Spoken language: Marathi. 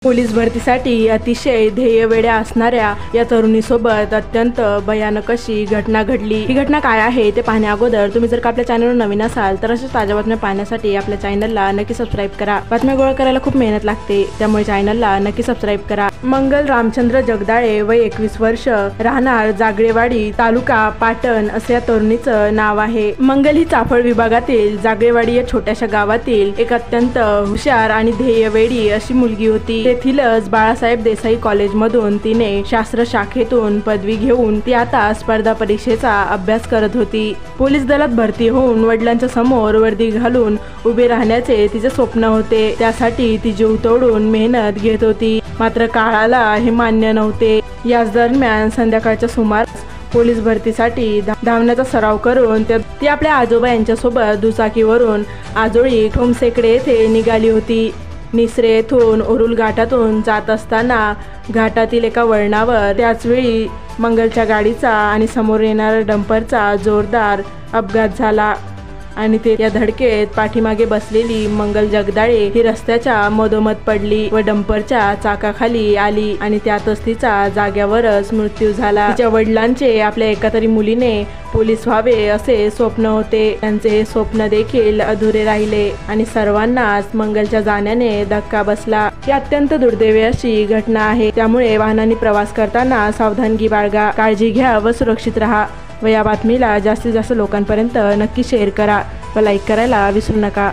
पोलीस भरतीसाठी अतिशय ध्येयवेड्या असणाऱ्या या तरुणीसोबत अत्यंत भयानक अशी घटना घडली। ही घटना काय आहे ते पाहण्या अगोदर तुम्ही जर का आपल्या चॅनलवर नवीन असाल तर अशाच ताज्या बातम्या पाहण्यासाठी आपल्या चॅनलला नक्की सबस्क्राईब करा। बातम्या गोळा करायला खूप मेहनत लागते, त्यामुळे चॅनलला नक्की सबस्क्राईब करा। मंगल रामचंद्र जगदाळे, वय 21 वर्ष, राहणार जागळेवाडी, तालुका पाटण असे या तरुणीचं नाव आहे। मंगल ही चाफळ विभागातील जागळेवाडी या छोट्याशा गावातील एक अत्यंत हुशार आणि ध्येयवेडी अशी मुलगी होती। तेथीलच बाळासाहेब देसाई कॉलेजमधून तिने शास्त्र शाखेतून पदवी घेऊन ती आता स्पर्धा परीक्षेचा अभ्यास करत होती। पोलीस दलात भरती होऊन वडिलांच्या समोर वर्दी घालून उभे राहण्याचे तिचे स्वप्न होते। त्यासाठी ती जीव तोडून मेहनत घेत होती, मात्र काळाला हे मान्य नव्हते। याच दरम्यान संध्याकाळच्या सुमारास पोलीस भरतीसाठी धावण्याचा सराव करून ती आपल्या आजोबा यांच्यासोबत दुचाकीवरून आजोळी ठोमसेकडे येथे निघाली होती। निसरे येथून ओरुल घाटातून जात असताना घाटातील एका वळणावर त्याचवेळी मंगलच्या गाडीचा आणि समोर येणाऱ्या डंपरचा जोरदार अपघात झाला आणि या धडकेत पाठीमागे बसलेली मंगल जगदाळे ही रस्त्याच्या मधोमध पडली व डंपरच्या चाकाखाली आली आणि त्यातच तिचा जाग्यावरच मृत्यू झाला। तिच्या वडिलांचे आपल्या एका तरी मुलीने पोलीस व्हावे असे स्वप्न होते, त्यांचे हे स्वप्न देखील अधुरे राहिले आणि सर्वांनाच मंगलच्या जाण्याने धक्का बसला। ही अत्यंत दुर्दैवी अशी घटना आहे, त्यामुळे वाहनांनी प्रवास करताना सावधानगी बाळगा, काळजी घ्या व सुरक्षित राहा व या बातमीला जास्तीत जास्त लोकांपर्यंत नक्की शेअर करा व लाईक करायला विसरू नका।